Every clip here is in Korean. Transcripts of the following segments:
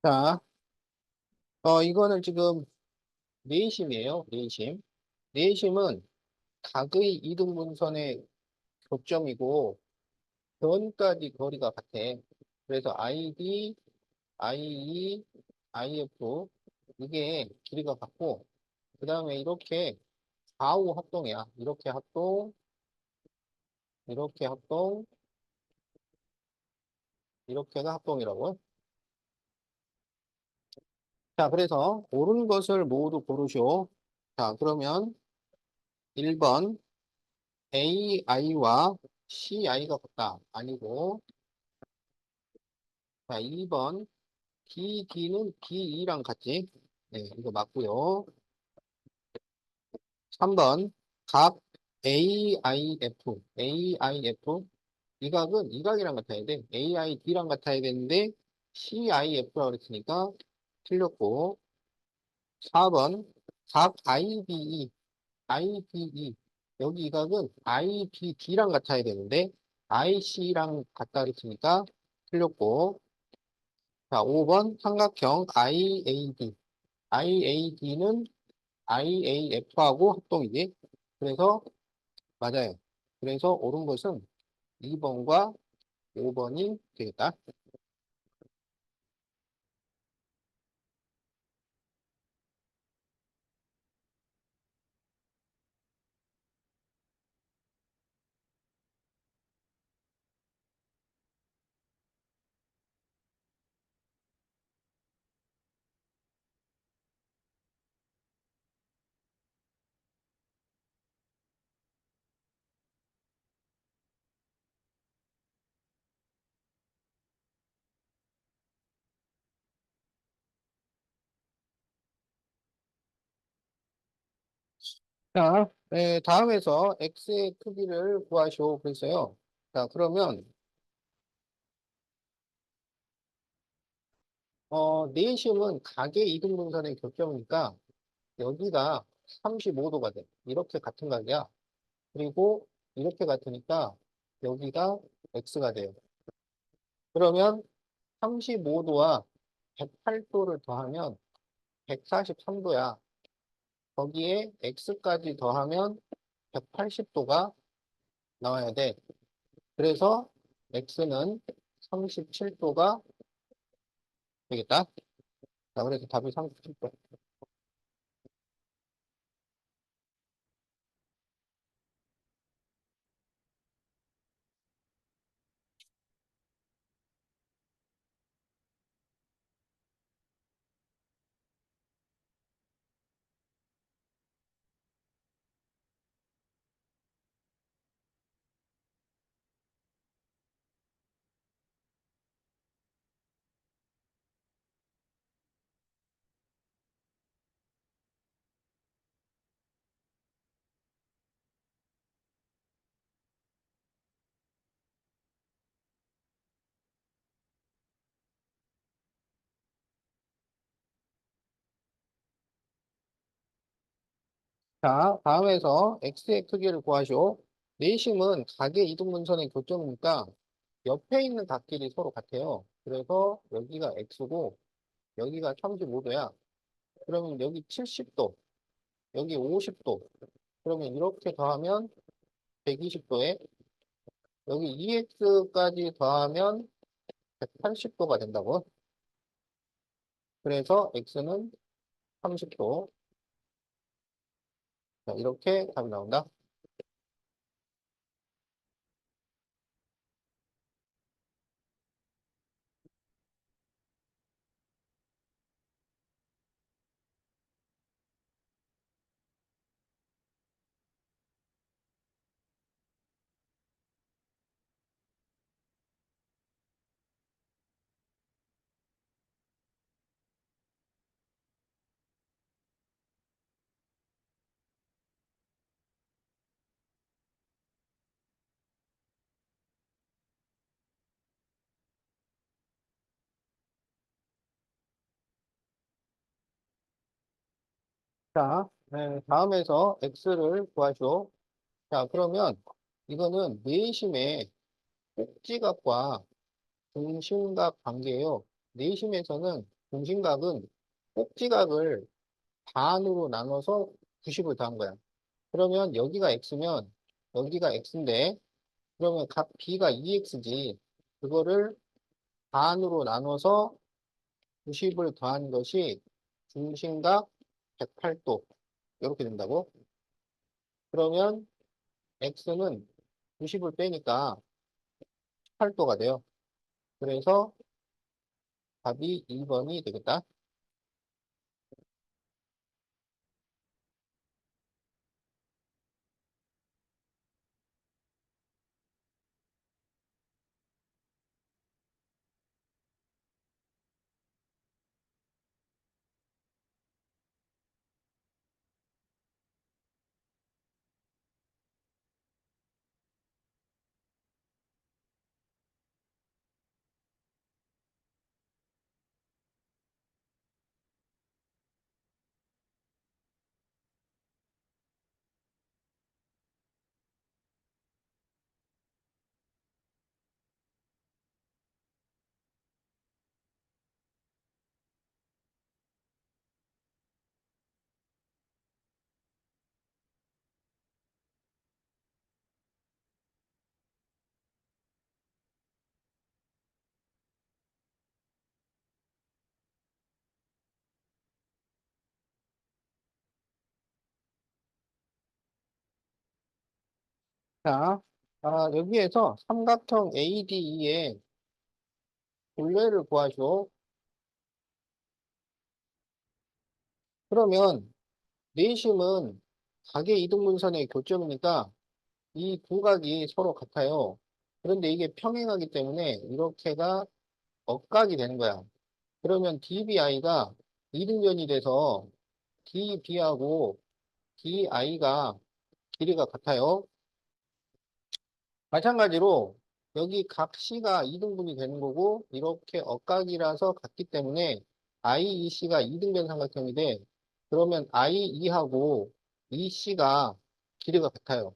자, 이거는 지금 내심이에요. 내심. 내심은 각의 이등분선의 교점이고 변까지 거리가 같아. 그래서 ID, IE, IF 이게 길이가 같고 그 다음에 이렇게 좌우 합동이야. 이렇게 합동, 이렇게 합동, 이렇게가 합동이라고. 자, 그래서 옳은 것을 모두 고르시오. 자, 그러면 1번 AI와 CI가 같다. 아니고, 자, 2번 BD는 BE랑 같지? 네, 이거 맞고요. 3번 각 AIF 이 각은 이 각이랑 같아야 돼. AID랑 같아야 되는데 CIF라고 그랬으니까 틀렸고 4번 각 IBE 여기 이 각은 IBD랑 같아야 되는데 IC랑 같다 그랬으니까 틀렸고 자, 5번 삼각형 IAD는 IAF하고 합동이지. 그래서 맞아요. 그래서 옳은 것은 2번과 5번이 되겠다. 자, 네, 다음에서 x의 크기를 구하시오. 그랬어요. 자, 그러면 내심은 각의 이등분선의 교점이니까 여기가 35도가 돼. 이렇게 같은 각이야. 그리고 이렇게 같으니까 여기가 x가 돼요. 그러면 35도와 108도를 더하면 143도야. 거기에 x까지 더하면 180도가 나와야 돼. 그래서 x는 37도가 되겠다. 자, 그래서 답이 37도. 자, 다음에서 x의 크기를 구하시오. 내심은 각의 이등분선의 교점이니까 옆에 있는 각끼리 서로 같아요. 그래서 여기가 x고 여기가 35도야. 그러면 여기 70도, 여기 50도. 그러면 이렇게 더하면 120도에 여기 2x까지 더하면 180도가 된다고. 그래서 x는 30도. 자, 이렇게 답이 나온다. 자, 네, 다음에서 x를 구하시오. 자, 그러면 이거는 내심의 꼭지각과 중심각 관계예요. 내심에서는 중심각은 꼭지각을 반으로 나눠서 90을 더한 거야. 그러면 여기가 x면 여기가 x인데 그러면 각 b가 2x지. 그거를 반으로 나눠서 90을 더한 것이 중심각 108도. 이렇게 된다고? 그러면 x는 90을 빼니까 8도가 돼요. 그래서 답이 2번이 되겠다. 자, 여기에서 삼각형 ADE의 둘레를 구하시오. 그러면 내심은 각의 이등분선의 교점이니까 이 두 각이 서로 같아요. 그런데 이게 평행하기 때문에 이렇게가 억각이 되는 거야. 그러면 DBI가 이등변이 돼서 DB하고 DI가 길이가 같아요. 마찬가지로 여기 각 C가 이등분이 되는 거고 이렇게 억각이라서 같기 때문에 IEC가 이등변 삼각형이 돼. 그러면 IE하고 EC가 길이가 같아요.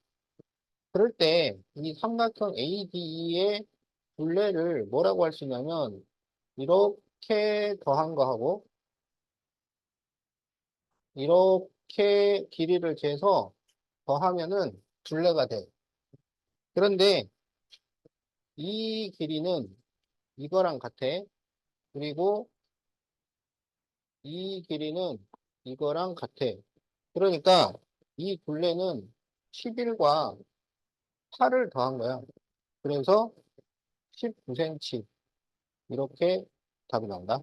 그럴 때 이 삼각형 ADE의 둘레를 뭐라고 할 수 있냐면 이렇게 더한 거하고 이렇게 길이를 재서 더하면은 둘레가 돼. 그런데 이 길이는 이거랑 같아. 그리고 이 길이는 이거랑 같아. 그러니까 이 둘레는 11과 8을 더한 거야. 그래서 19cm. 이렇게 답이 나온다.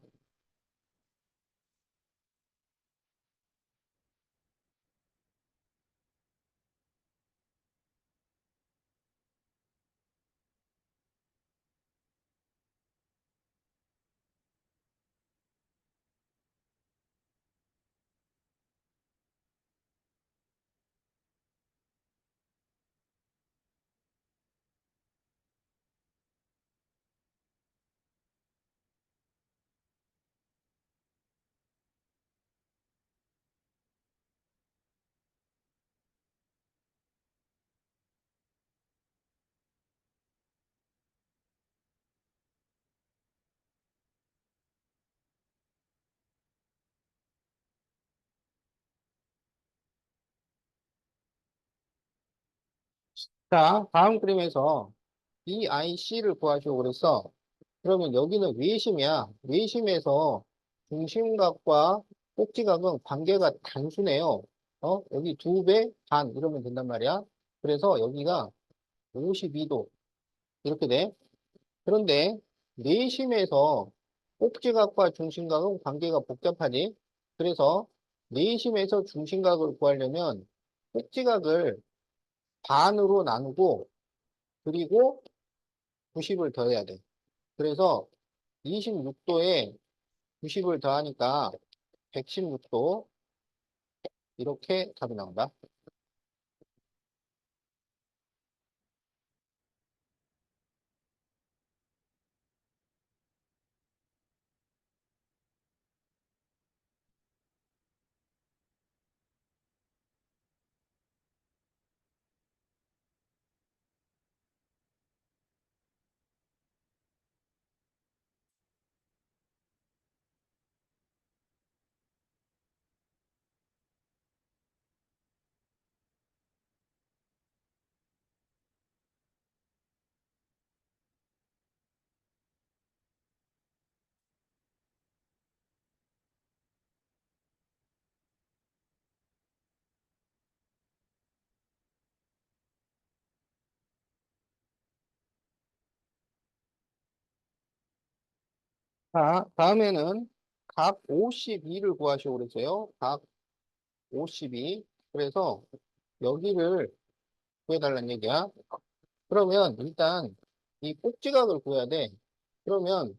자, 다음 그림에서 EIC를 구하시고 그랬어. 그러면 여기는 외심이야. 외심에서 중심각과 꼭지각은 관계가 단순해요. 여기 두 배, 반 이러면 된단 말이야. 그래서 여기가 52도 이렇게 돼. 그런데 내심에서 꼭지각과 중심각은 관계가 복잡하지. 그래서 내심에서 중심각을 구하려면 꼭지각을 반으로 나누고 그리고 90을 더해야 돼. 그래서 26도에 90을 더하니까 116도 이렇게 답이 나온다. 자, 다음에는 각 52를 구하시오 그랬어요. 각 52. 그래서 여기를 구해달라는 얘기야. 그러면 일단 이 꼭지각을 구해야 돼. 그러면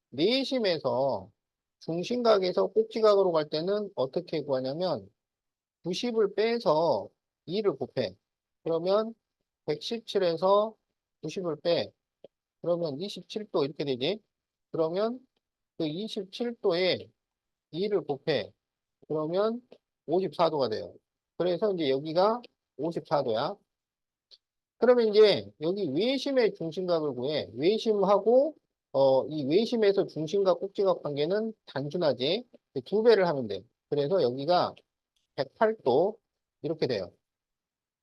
내심에서 중심각에서 꼭지각으로 갈 때는 어떻게 구하냐면 90을 빼서 2를 곱해. 그러면 117에서 90을 빼. 그러면 27도 이렇게 되지. 그러면 그 27도에 2를 곱해. 그러면 54도가 돼요. 그래서 이제 여기가 54도야. 그러면 이제 여기 외심의 중심각을 구해. 외심하고 이 외심에서 중심각 꼭지각 관계는 단순하지. 두 배를 하면 돼. 그래서 여기가 108도 이렇게 돼요.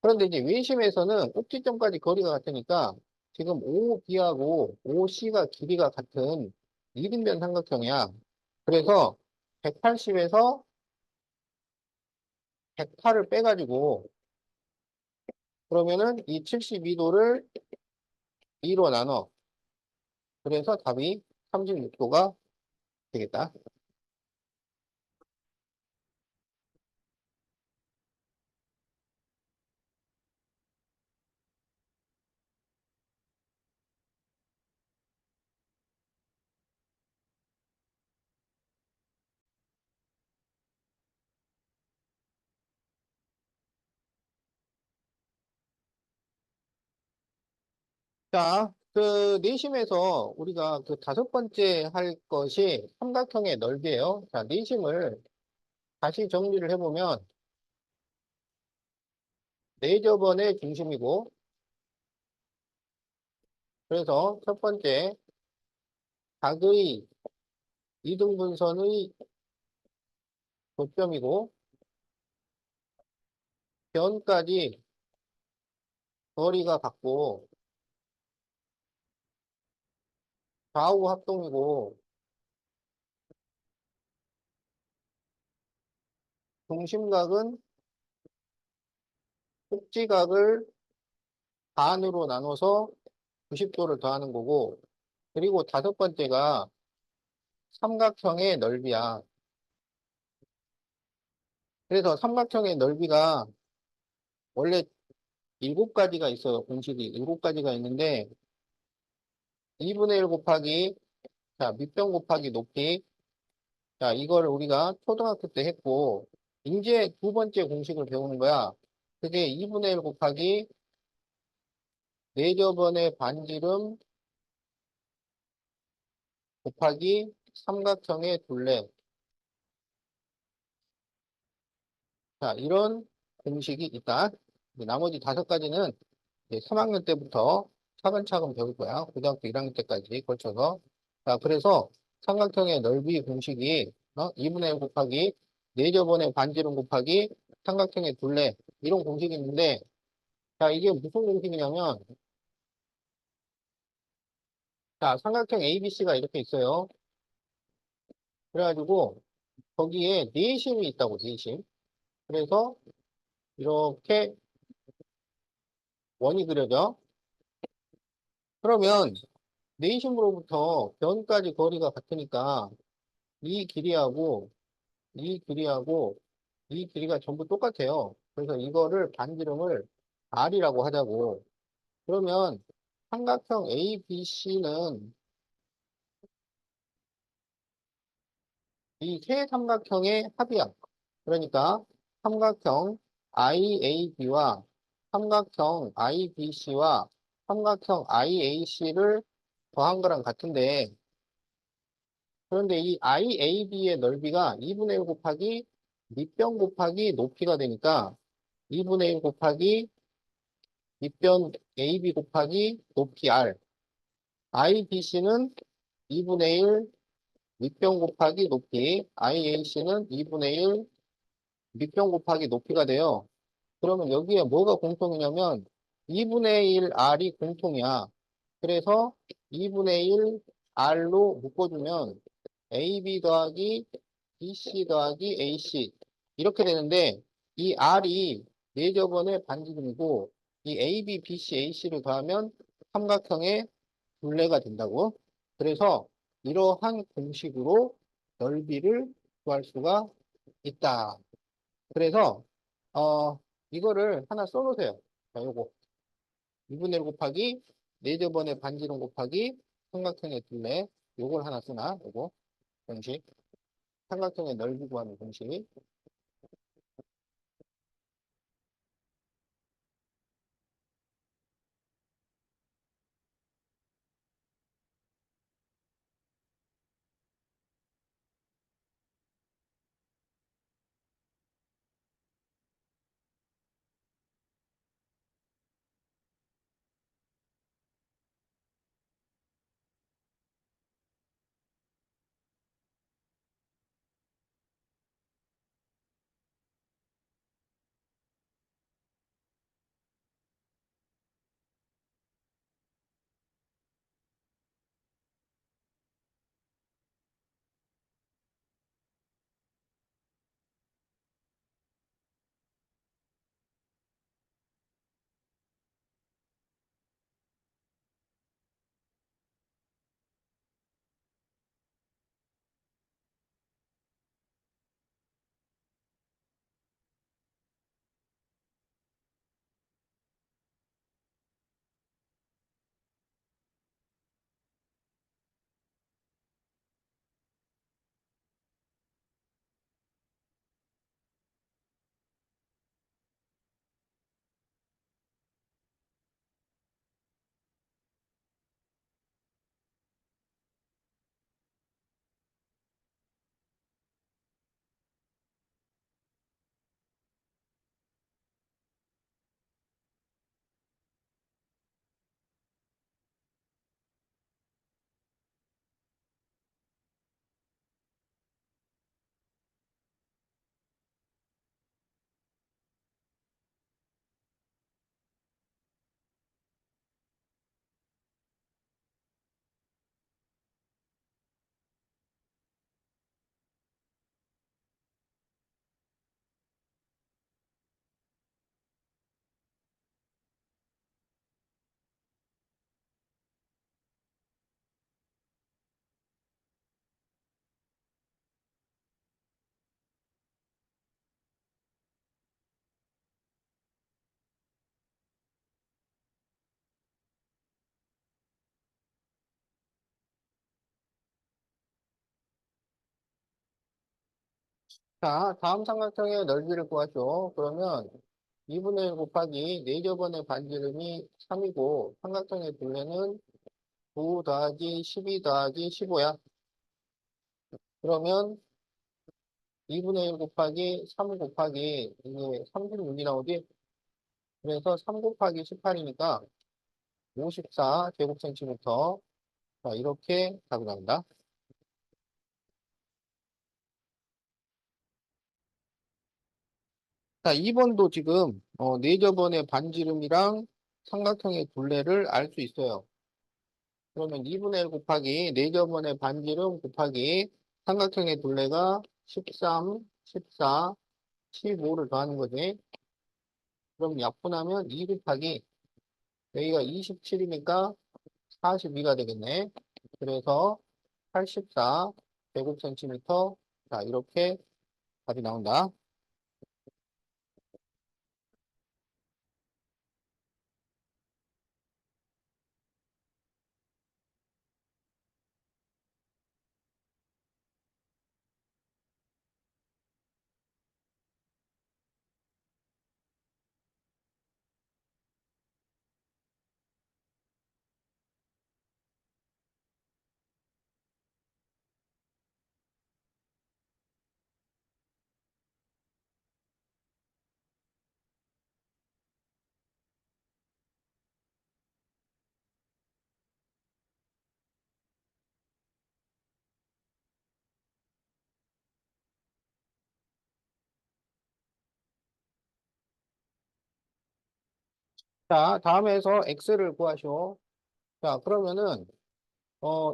그런데 이제 외심에서는 꼭지점까지 거리가 같으니까 지금 OB하고 OC가 길이가 같은 이등변 삼각형이야. 그래서 180에서 108을 빼가지고 그러면은 이 72도를 2로 나눠. 그래서 답이 36도가 되겠다. 자, 그 내심에서 우리가 그 다섯 번째 할 것이 삼각형의 넓이에요. 자, 내심을 다시 정리를 해보면 네저번의 중심이고 그래서 첫 번째 각의 이등분선의 교점이고 변까지 거리가 같고 좌우 합동이고 중심각은 꼭지각을 반으로 나눠서 90도를 더하는 거고 그리고 다섯 번째가 삼각형의 넓이야. 그래서 삼각형의 넓이가 원래 일곱 가지가 있어요. 공식이 일곱 가지가 있는데 2분의 1 곱하기 자 밑변 곱하기 높이 자 이거를 우리가 초등학교 때 했고 이제 두 번째 공식을 배우는 거야. 그게 2분의 1 곱하기 네저번의 반지름 곱하기 삼각형의 둘레 자 이런 공식이 있다. 나머지 다섯 가지는 이제 3학년 때부터 차근차근 배울 거야. 고등학교 1학년 때까지 걸쳐서. 자, 그래서 삼각형의 넓이 공식이 2분의 1 곱하기 4저번의 반지름 곱하기 삼각형의 둘레 이런 공식이 있는데 자, 이게 무슨 공식이냐면 자, 삼각형 ABC가 이렇게 있어요. 그래가지고 거기에 내심이 있다고 내심. 그래서 이렇게 원이 그려져. 그러면 내심으로부터 변까지 거리가 같으니까 이 길이하고 이 길이하고 이 길이가 전부 똑같아요. 그래서 이거를 반지름을 R이라고 하자고. 그러면 삼각형 ABC는 이 세 삼각형의 합이야. 그러니까 삼각형 IAB와 삼각형 IBC와 삼각형 IAC를 더한 거랑 같은데 그런데 이 IAB의 넓이가 2분의 1 곱하기 밑변 곱하기 높이가 되니까 2분의 1 곱하기 밑변 AB 곱하기 높이 R. IBC는 2분의 1 밑변 곱하기 높이. IAC는 2분의 1 밑변 곱하기 높이가 돼요. 그러면 여기에 뭐가 공통이냐면 2분의 1 R이 공통이야. 그래서 2분의 1 R로 묶어주면 AB 더하기 BC 더하기 AC 이렇게 되는데 이 R이 네저번의 반지름이고 이 AB, BC, AC를 더하면 삼각형의 둘레가 된다고. 그래서 이러한 공식으로 넓이를 구할 수가 있다. 그래서 이거를 하나 써놓으세요. 자, 요거 2분의 1 곱하기 4저번의 반지름 곱하기 삼각형의 둘레 요걸 하나 쓰나? 요거 공식 삼각형의 넓이 구하는 공식. 자, 다음 삼각형의 넓이를 구하죠. 그러면 2분의 1 곱하기 4저번의 반지름이 3이고 삼각형의 둘레는 9 더하기 12 더하기 15야. 그러면 2분의 1 곱하기 3 곱하기 이게 36이 나오지? 그래서 3 곱하기 18이니까 54 제곱센티미터. 자, 이렇게 답이 나온다. 자, 2번도 지금 4저번의 반지름이랑 삼각형의 둘레를 알 수 있어요. 그러면 2분의 1 곱하기 4저번의 반지름 곱하기 삼각형의 둘레가 13, 14, 15를 더하는 거지. 그럼 약분하면 2 곱하기 여기가 27이니까 42가 되겠네. 그래서 84 제곱센티미터. 자, 이렇게 답이 나온다. 자, 다음에서 x를 구하시오. 자, 그러면은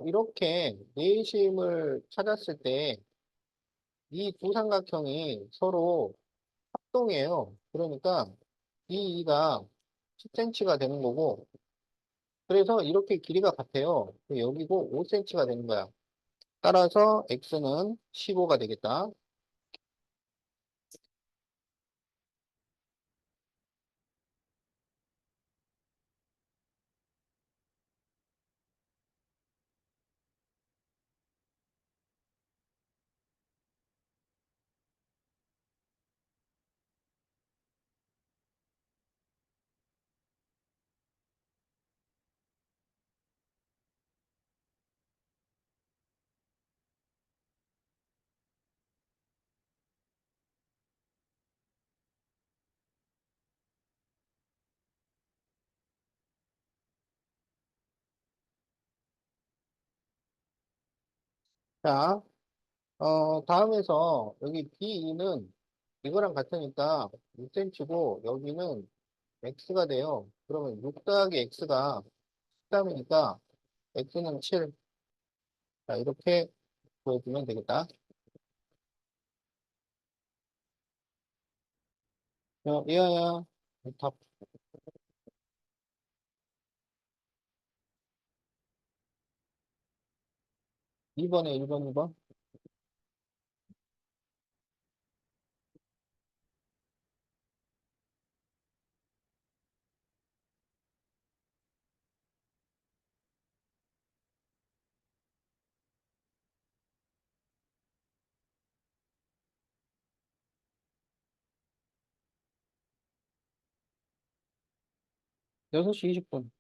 이렇게 내심을 찾았을 때 이 두 삼각형이 서로 합동해요. 그러니까 이 이가 10cm가 되는 거고, 그래서 이렇게 길이가 같아요. 여기고 5cm가 되는 거야. 따라서 x는 15가 되겠다. 자, 다음에서 여기 B2는 이거랑 같으니까 6cm고 여기는 x가 돼요. 그러면 6 더하기 x가 13이니까 x는 7. 자, 이렇게 보여주면 되겠다. 이하야, 답 2번에 1번, 2번. 6시 20분.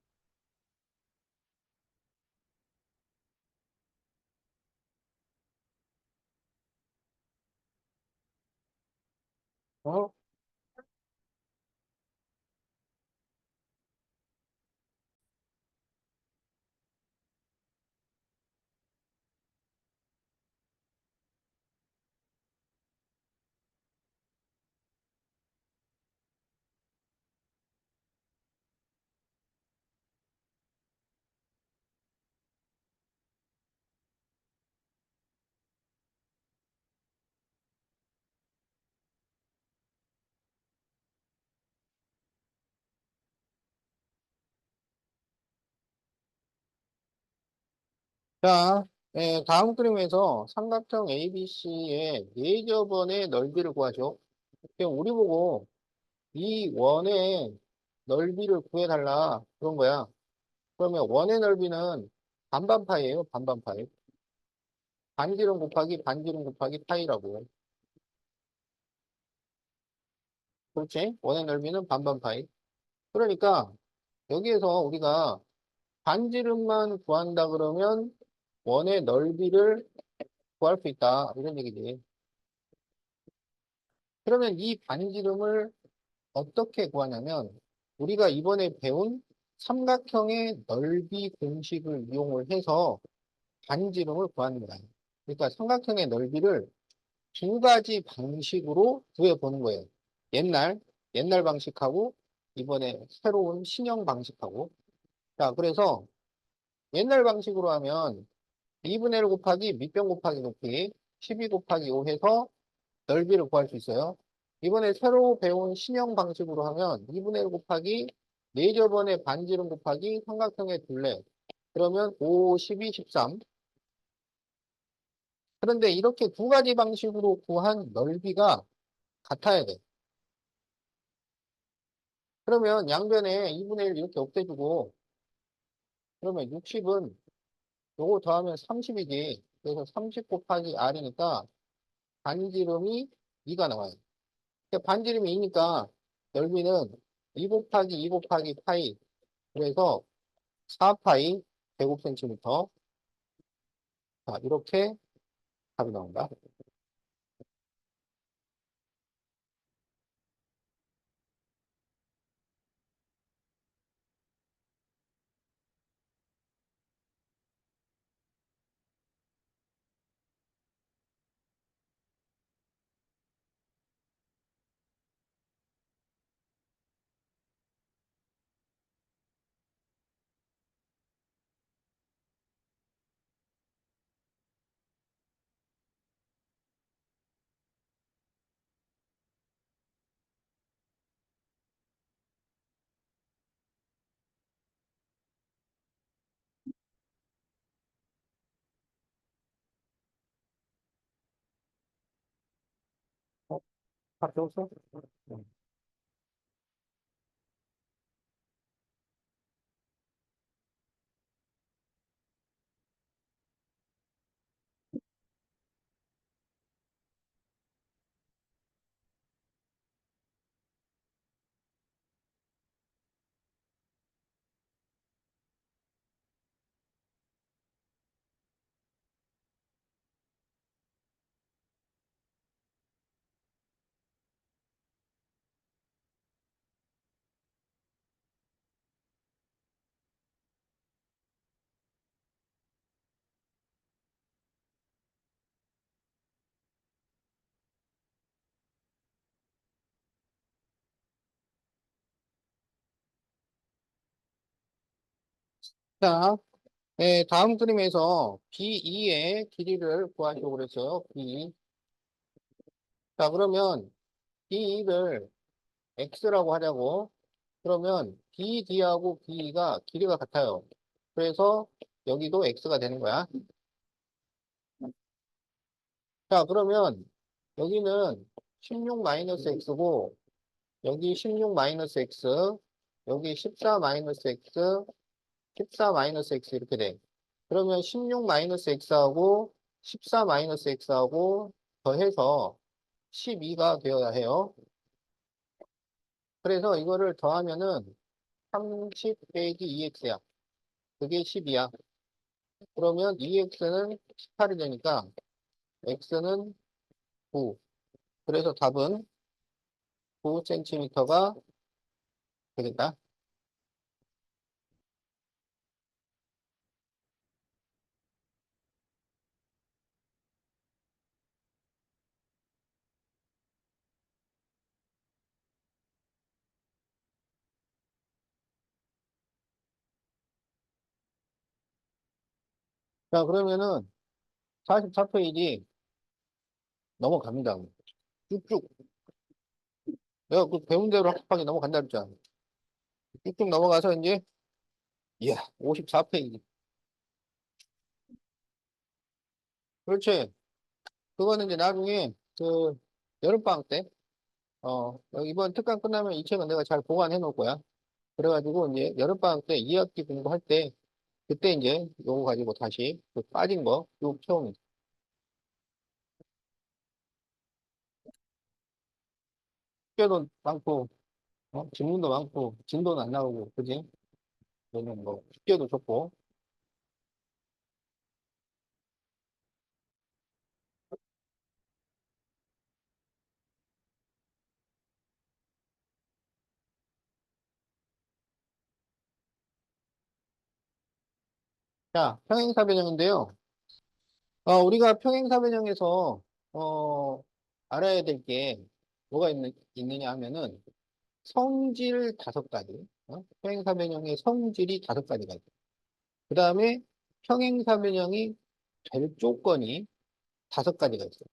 어? 자, 다음 그림에서 삼각형 ABC의 네저번의 넓이를 구하죠. 그럼 우리 보고 이 원의 넓이를 구해달라. 그런 거야. 그러면 원의 넓이는 반반파이에요. 반반파이. 반지름 곱하기 반지름 곱하기 파이라고. 그렇지? 원의 넓이는 반반파이. 그러니까 여기에서 우리가 반지름만 구한다 그러면 원의 넓이를 구할 수 있다. 이런 얘기지. 그러면 이 반지름을 어떻게 구하냐면 우리가 이번에 배운 삼각형의 넓이 공식을 이용을 해서 반지름을 구하는 거야. 그러니까 삼각형의 넓이를 두 가지 방식으로 구해보는 거예요. 옛날, 옛날 방식하고 이번에 새로운 신형 방식하고. 자, 그래서 옛날 방식으로 하면 2분의 1 곱하기 밑변 곱하기 높이 12 곱하기 5 해서 넓이를 구할 수 있어요. 이번에 새로 배운 신형 방식으로 하면 2분의 1 곱하기 4저번의 반지름 곱하기 삼각형의 둘레. 그러면 5, 12, 13. 그런데 이렇게 두 가지 방식으로 구한 넓이가 같아야 돼. 그러면 양변에 2분의 1 이렇게 없애주고 그러면 60은 요거 더하면 30이지. 그래서 30 곱하기 R이니까 반지름이 2가 나와요. 그러니까 반지름이 2니까 넓이는 2 곱하기 2 곱하기 파이. 그래서 4파이 105cm. 자, 이렇게 답이 나온다. 다 배웠어? 자, 네, 다음 그림에서 B2의 길이를 구하려고 그랬어요. B. 자, 그러면 B2를 X라고 하자고. 그러면 BD하고 B가 길이가 같아요. 그래서 여기도 X가 되는 거야. 자, 그러면 여기는 16 마이너스 X고, 여기 16 마이너스 X, 여기 14 마이너스 X, 14 마이너스 X 이렇게 돼. 그러면 16 마이너스 X하고 14 마이너스 X하고 더해서 12가 되어야 해요. 그래서 이거를 더하면은 30 빼기 2X야. 그게 10이야. 그러면 2X는 18이 되니까 X는 9. 그래서 답은 9cm가 되겠다. 자, 그러면은 44페이지 넘어갑니다. 쭉쭉. 내가 그 배운 대로 합하게 넘어간다 그랬잖아. 쭉쭉 넘어가서 이제, 이야, 54페이지. 그렇지. 그거는 이제 나중에 그 여름방학 때, 이번 특강 끝나면 이 책은 내가 잘 보관해 놓을 거야. 그래가지고 이제 여름방학 때 2학기 공부할 때, 그때 이제 요거 가지고 다시 그 빠진 거 쭉 채우면 돼. 숙제도 많고, 질문도 많고, 진도는 안 나오고, 그지? 그러면 뭐, 숙제도 좋고. 자, 평행사변형인데요. 우리가 평행사변형에서, 어, 알아야 될 게 뭐가 있느냐 하면은, 성질 다섯 가지. 평행사변형의 성질이 다섯 가지가 있고. 그 다음에 평행사변형이 될 조건이 다섯 가지가 있어요.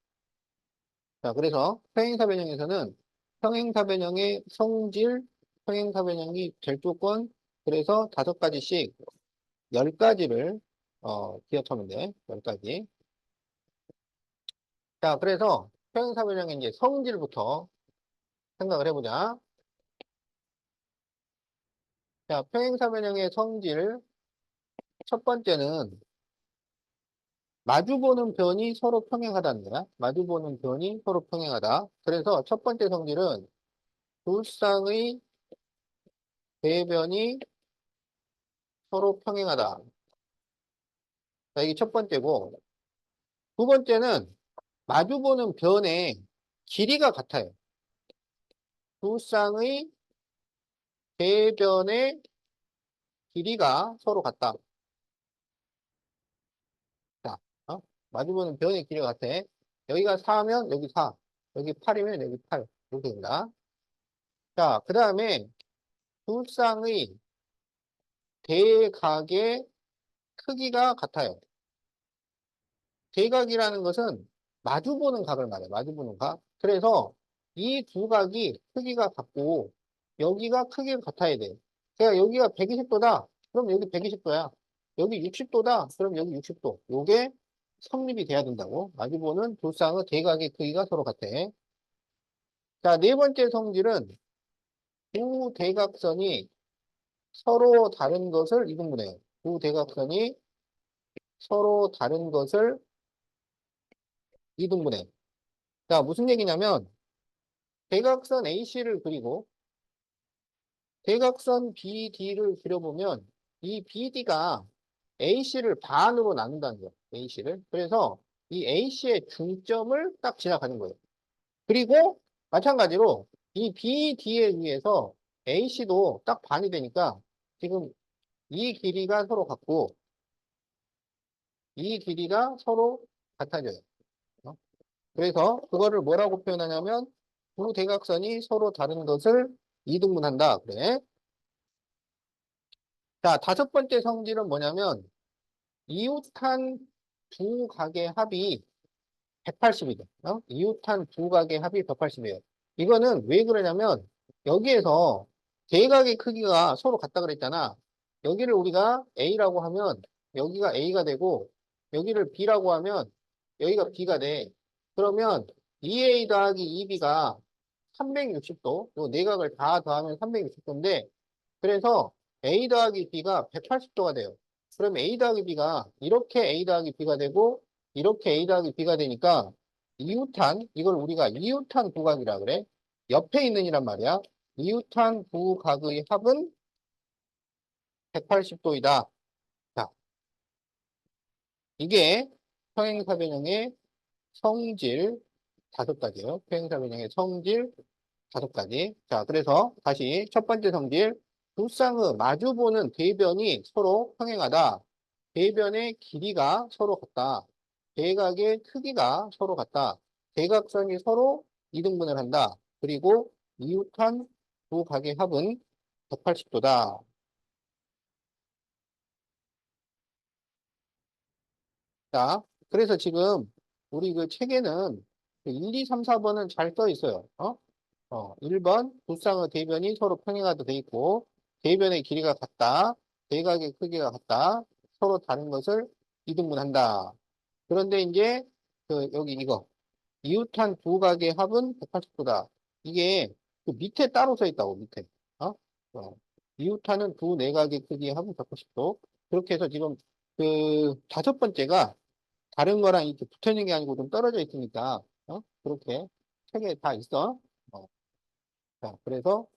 자, 그래서 평행사변형에서는 평행사변형의 성질, 평행사변형이 될 조건, 그래서 다섯 가지씩 열 가지를 기억하면 돼. 열 가지. 자, 그래서 평행사변형의 이제 성질부터 생각을 해보자. 자, 평행사변형의 성질 첫 번째는 마주보는 변이 서로 평행하다는 거야. 마주보는 변이 서로 평행하다. 그래서 첫 번째 성질은 두 쌍의 대변이 서로 평행하다. 자, 이게 첫 번째고, 두 번째는 마주보는 변의 길이가 같아요. 두 쌍의 대변의 길이가 서로 같다. 자, 마주보는 변의 길이가 같아. 여기가 4면 여기 4, 여기 8이면 여기 8. 이렇게 된다. 자, 그 다음에 두 쌍의 대각의 크기가 같아요. 대각이라는 것은 마주보는 각을 말해요. 마주보는 각. 그래서 이 두 각이 크기가 같고 여기가 크기가 같아야 돼. 그러니까 여기가 120도다. 그럼 여기 120도야. 여기 60도다. 그럼 여기 60도. 요게 성립이 돼야 된다고. 마주보는 두 쌍의 대각의 크기가 서로 같아. 자, 네 번째 성질은 두 대각선이 서로 다른 것을 이등분해요. 두 대각선이 서로 다른 것을 이등분해. 자, 무슨 얘기냐면 대각선 AC를 그리고 대각선 BD를 그려보면 이 BD가 AC를 반으로 나눈다는 거예요. AC를. 그래서 이 AC의 중점을 딱 지나가는 거예요. 그리고 마찬가지로 이 BD에 의해서 AC도 딱 반이 되니까 지금 이 길이가 서로 같고 이 길이가 서로 같아져요. 어? 그래서 그거를 뭐라고 표현하냐면 두 대각선이 서로 다른 것을 이등분한다. 그래. 자, 다섯 번째 성질은 뭐냐면 이웃한 두 각의 합이 180이죠. 이웃한 두 각의 합이 180이에요. 이거는 왜 그러냐면 여기에서 대각의 크기가 서로 같다 그랬잖아. 여기를 우리가 A라고 하면 여기가 A가 되고 여기를 B라고 하면 여기가 B가 돼. 그러면 2A 더하기 2B가 360도, 요 내각을 다 더하면 360도인데 그래서 A 더하기 B가 180도가 돼요. 그럼 A 더하기 B가 이렇게 A 더하기 B가 되고 이렇게 A 더하기 B가 되니까 이웃한 이걸 우리가 이웃한 두각이라 그래. 옆에 있는 이란 말이야. 이웃한 두 각의 합은 180도이다. 자, 이게 평행사변형의 성질 다섯 가지예요. 평행사변형의 성질 다섯 가지. 자, 그래서 다시 첫 번째 성질. 두 쌍의 마주보는 대변이 서로 평행하다. 대변의 길이가 서로 같다. 대각의 크기가 서로 같다. 대각선이 서로 이등분을 한다. 그리고 이웃한 두 각의 합은 180도다. 자, 그래서 지금 우리 그 책에는 1, 2, 3, 4번은 잘 써 있어요. 1번 두 쌍의 대변이 서로 평행하다 돼 있고 대변의 길이가 같다. 대각의 크기가 같다. 서로 다른 것을 이등분한다. 그런데 이제 그 여기 이거 이웃한 두 각의 합은 180도다. 이게 그 밑에 따로 써 있다고 밑에. 어? 이웃하는 두 내각의 크기의 합은 180도. 그렇게 해서 지금 그 다섯 번째가 다른 거랑 이렇게 붙어 있는 게 아니고 좀 떨어져 있으니까 그렇게 책에 다 있어. 어, 자, 그래서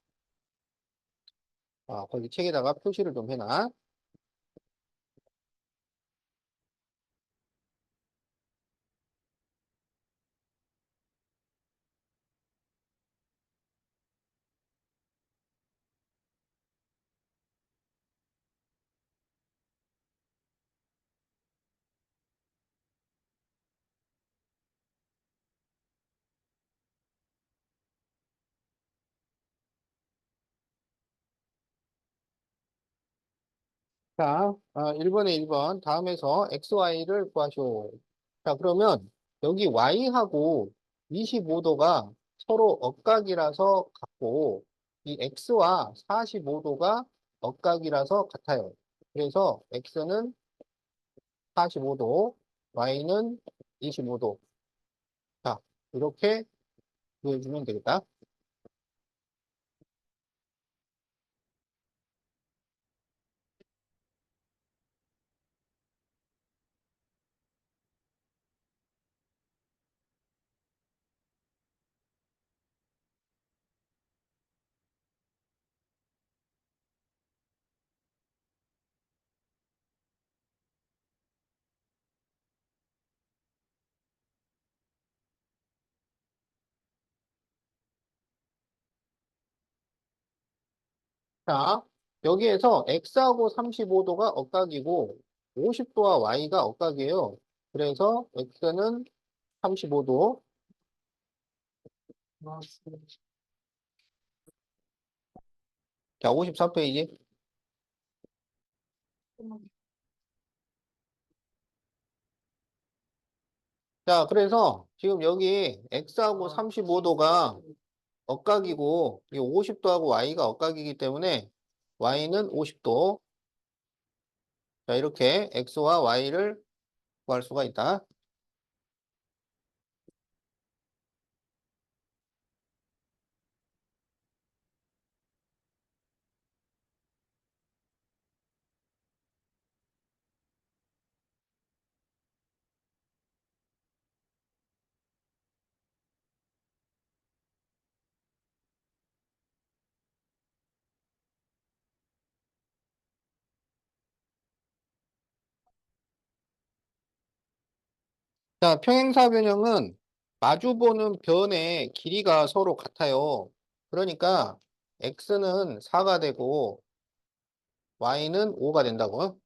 거기 책에다가 표시를 좀 해놔. 자, 1번에 1번 다음에서 XY를 구하시오. 자, 그러면 여기 Y하고 25도가 서로 억각이라서 같고 이 X와 45도가 억각이라서 같아요. 그래서 X는 45도, Y는 25도. 자, 이렇게 구해주면 되겠다. 자, 여기에서 X하고 35도가 억각이고 50도와 Y가 억각이에요. 그래서 X는 35도. 자, 54페이지. 자, 그래서 지금 여기 X하고 35도가 억각이고 이 50도하고 Y가 억각이기 때문에 Y는 50도. 자, 이렇게 X와 Y를 구할 수가 있다. 자, 평행사 변형은 마주보는 변의 길이가 서로 같아요. 그러니까 x는 4가 되고 y는 5가 된다고요.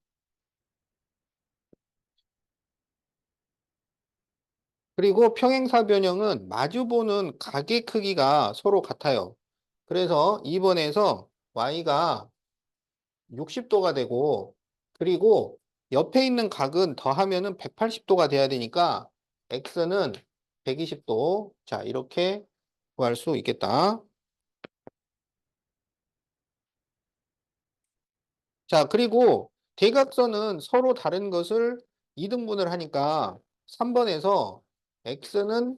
그리고 평행사 변형은 마주보는 각의 크기가 서로 같아요. 그래서 2번에서 y가 60도가 되고, 그리고 옆에 있는 각은 더하면은 180도가 돼야 되니까 x는 120도. 자, 이렇게 구할 수 있겠다. 자, 그리고 대각선은 서로 다른 것을 2등분을 하니까 3번에서 x는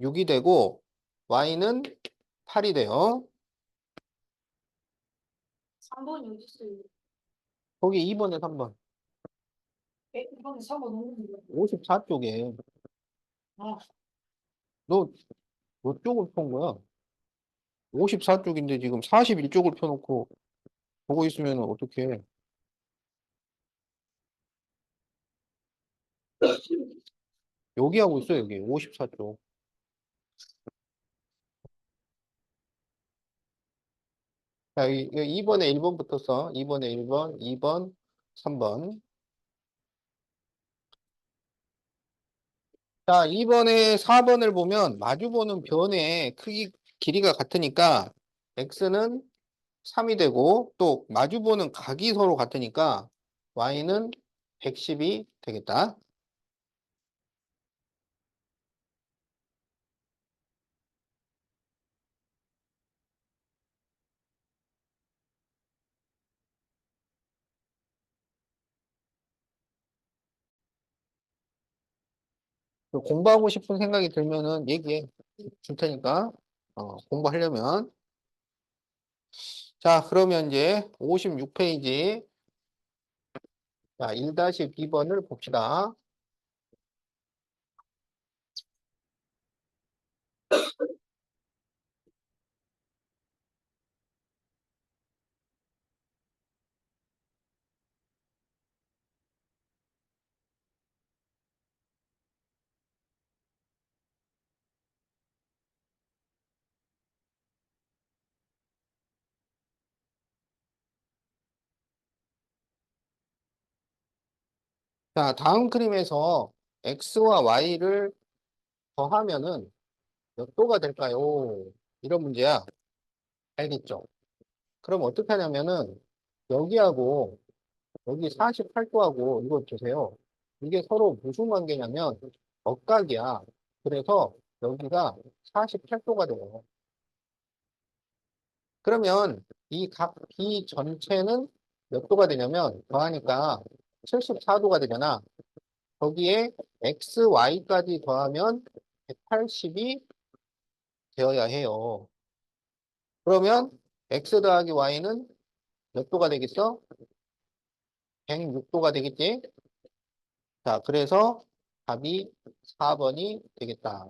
6이 되고 y는 8이 돼요. 3번 여기 있어요. 거기 2번에 3번. 이번에 3번 오는데. 54쪽에. 아, 너, 몇 쪽을 편 거야? 54쪽인데 지금 41쪽을 펴놓고 보고 있으면 어떡해. 여기 하고 있어, 여기. 54쪽. 자, 2번에 1번부터 써. 2번에 1번, 2번, 3번. 자, 2번에 4번을 보면 마주보는 변의 크기, 길이가 같으니까 x는 3이 되고 또 마주보는 각이 서로 같으니까 y는 110이 되겠다. 공부하고 싶은 생각이 들면은 얘기해 줄 테니까 공부하려면. 자, 그러면 이제 56페이지. 자, 1-B번을 봅시다. 자, 다음 그림에서 x와 y를 더하면은 몇 도가 될까요? 이런 문제야. 알겠죠? 그럼 어떻게 하냐면은 여기하고 여기 48도하고 이거 보세요. 이게 서로 무슨 관계냐면 억각이야. 그래서 여기가 48도가 돼요. 그러면 이 각 B 전체는 몇 도가 되냐면 더하니까 74도가 되잖아. 거기에 x, y까지 더하면 180이 되어야 해요. 그러면 x 더하기 y는 몇 도가 되겠어? 106도가 되겠지? 자, 그래서 답이 4번이 되겠다.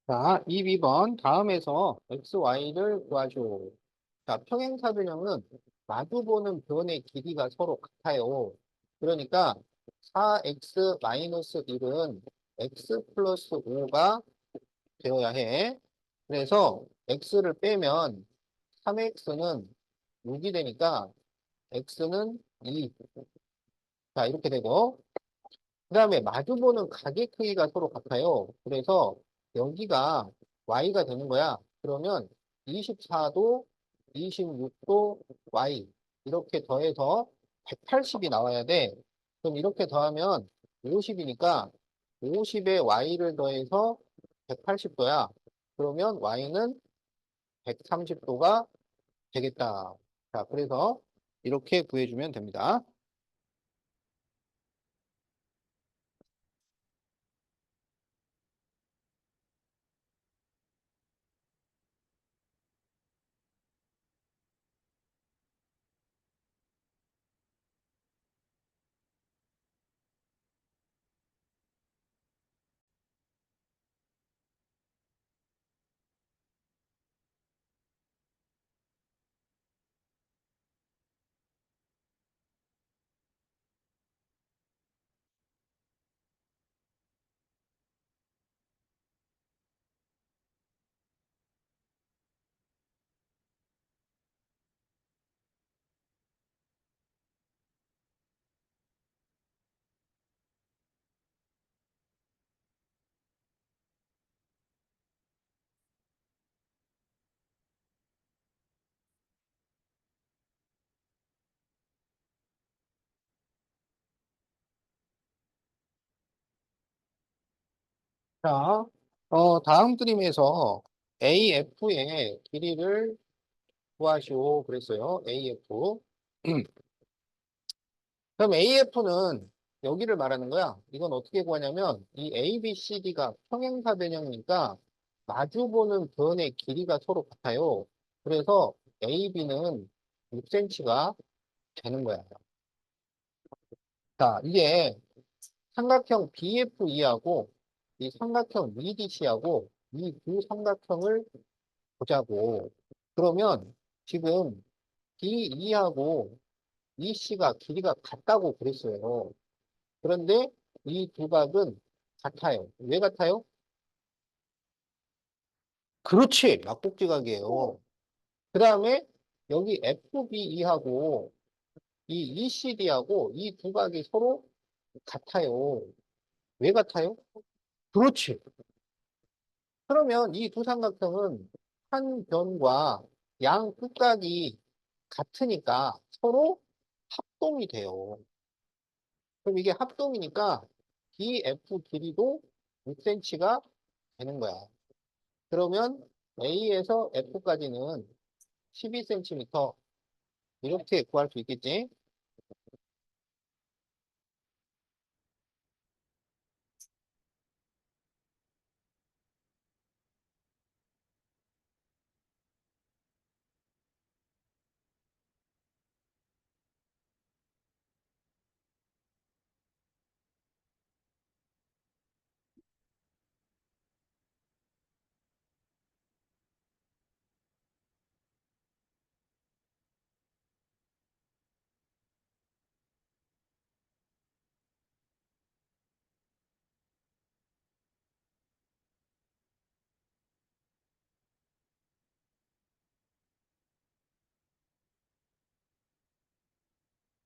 자, 2번 다음에서 x, y를 구하죠. 자, 평행사변형은 마주보는 변의 길이가 서로 같아요. 그러니까 4x-1은 x 플러스 5가 되어야 해. 그래서 x를 빼면 3x는 6이 되니까 x는 2. 자, 이렇게 되고 그 다음에 마주보는 가게 크기가 서로 같아요. 그래서 여기가 y가 되는 거야. 그러면 24도, 26도 y 이렇게 더해서 180이 나와야 돼. 그럼 이렇게 더하면 50이니까 50에 y를 더해서 180도야. 그러면 y는 130도가 되겠다. 자, 그래서 이렇게 구해주면 됩니다. 자, 다음 그림에서 AF의 길이를 구하시오 그랬어요. AF. 그럼 AF는 여기를 말하는 거야. 이건 어떻게 구하냐면 이 ABCD가 평행사 변형이니까 마주보는 변의 길이가 서로 같아요. 그래서 AB는 6cm가 되는 거야. 자, 이제 삼각형 BFE하고 이 삼각형 BDC하고 이 두 삼각형을 보자고. 그러면 지금 BE하고 EC가 길이가 같다고 그랬어요. 그런데 이 두 각은 같아요. 왜 같아요? 그렇지. 막복지각이에요. 그 다음에 여기 FBE하고 이 ECD하고 이 두 각이 서로 같아요. 왜 같아요? 그렇지. 그러면 이 두 삼각형은 한 변과 양 끝각이 같으니까 서로 합동이 돼요. 그럼 이게 합동이니까 BF 길이도 6cm가 되는 거야. 그러면 A에서 F까지는 12cm 이렇게 구할 수 있겠지?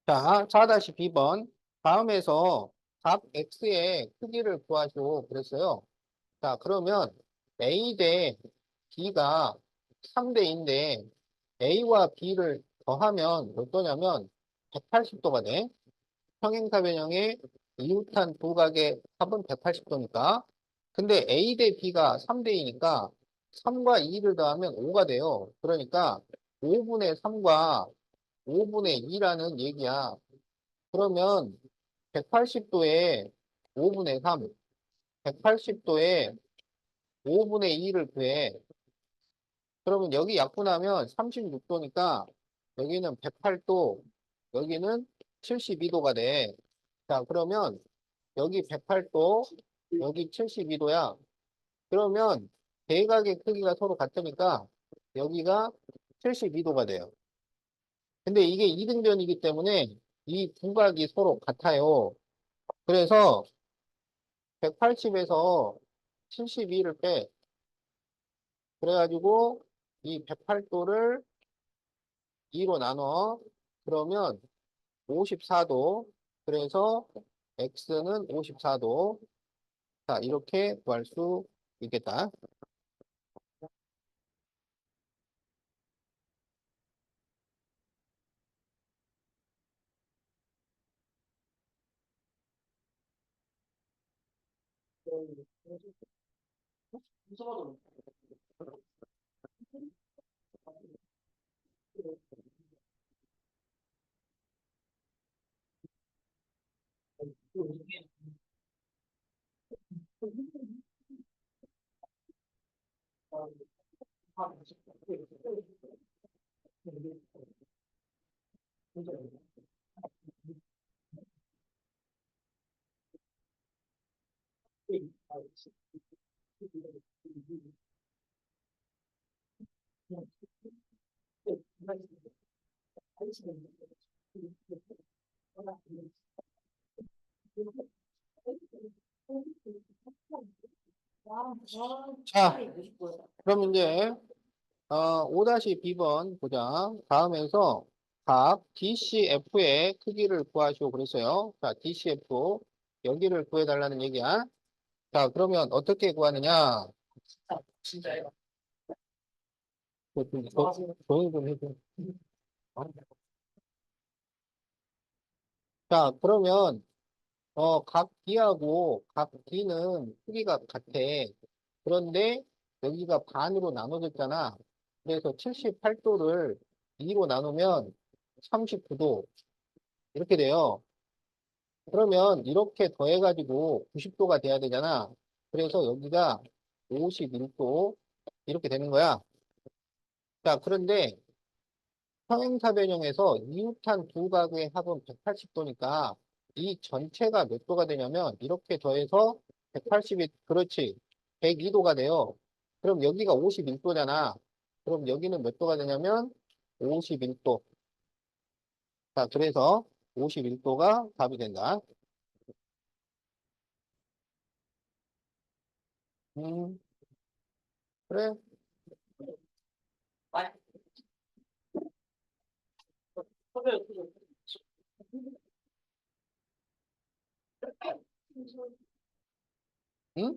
자, 4-B번. 다음에서 값 X의 크기를 구하시오. 그랬어요. 자, 그러면 A 대 B가 3대인데 A와 B를 더하면 어떠냐면 180도가 돼. 평행사 변형의 이웃한 두 각의 합은 180도니까. 근데 A 대 B가 3대이니까 3과 2를 더하면 5가 돼요. 그러니까 5분의 3과 5분의 2라는 얘기야. 그러면 180도에 5분의 3, 180도에 5분의 2를 구해. 그러면 여기 약분하면 36도니까 여기는 108도, 여기는 72도가 돼. 자, 그러면 여기 108도, 여기 72도야. 그러면 대각의 크기가 서로 같으니까 여기가 72도가 돼요. 근데 이게 이등변이기 때문에 이 두 각이 서로 같아요. 그래서 180에서 72를 빼. 그래가지고 이 108도를 2로 나눠. 그러면 54도. 그래서 x는 54도. 자, 이렇게 구할 수 있겠다. 자, 그럼 이제 5-B번 보자. 다음에서 각 DCF의 크기를 구하시오 그랬어요. 자, DCF 여기를 구해달라는 얘기야. 자, 그러면 어떻게 구하느냐? 조용히 좀 해줘. 자, 그러면 각 D하고 각 D는 크기가 같아. 그런데 여기가 반으로 나눠졌잖아. 그래서 78도를 2로 나누면 39도 이렇게 돼요. 그러면 이렇게 더해가지고 90도가 돼야 되잖아. 그래서 여기가 51도 이렇게 되는 거야. 자, 그런데 평행사 변형에서 이웃한 두 각의 합은 180도니까 이 전체가 몇 도가 되냐면 이렇게 더해서 180이 그렇지 102도가 돼요. 그럼 여기가 51도잖아. 그럼 여기는 몇 도가 되냐면 51도. 자, 그래서 51도가 답이 된다. 음, 그래. 응?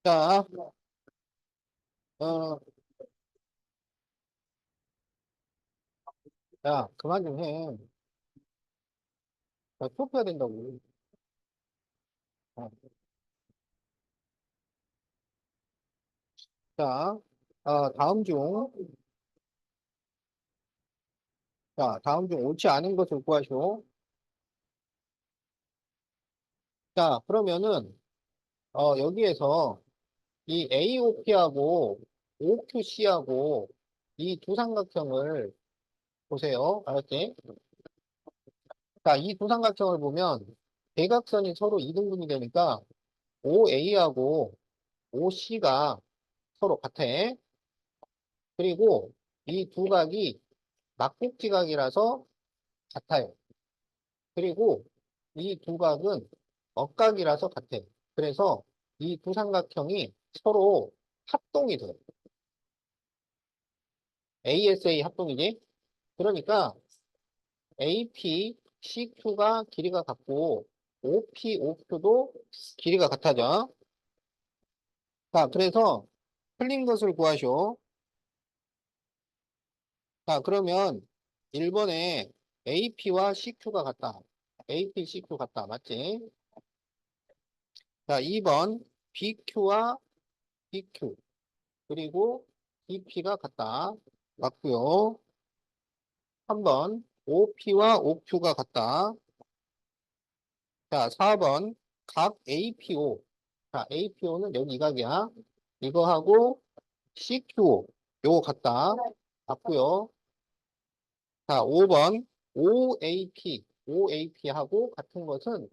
자, 어, 야, 그만 좀 해. 나 수업해야 된다고. 어, 자, 다음 중 옳지 않은 것을 구하시오. 자, 그러면은, 여기에서 이 AOP하고 OQC하고 이 두 삼각형을 보세요. 알았지? 자, 이 두 삼각형을 보면 대각선이 서로 이등분이 되니까 OA하고 OC가 서로 같아. 그리고 이 두 각이 막국지각이라서 같아요. 그리고 이 두 각은 억각이라서 같아. 그래서 이 두 삼각형이 서로 합동이 돼. ASA 합동이지? 그러니까 AP, CQ가 길이가 같고 OP, OQ도 길이가 같아져. 자, 그래서 틀린 것을 구하시오. 자, 그러면 1번에 AP와 CQ가 같다. AP, CQ 같다. 맞지? 자, 2번 BQ와 BQ 그리고 DP가 같다. 맞고요. 3번 OP와 OQ가 같다. 자, 4번 각 APO. 자, APO는 여기 이 각이야. 이거하고 CQO 요거 같다. 맞고요. 자, 5번 OAP하고 같은 것은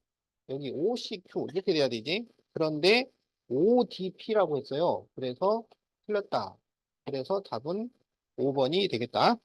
여기 OCQ 이렇게 돼야 되지. 그런데 ODP라고 했어요. 그래서 틀렸다. 그래서 답은 5번이 되겠다.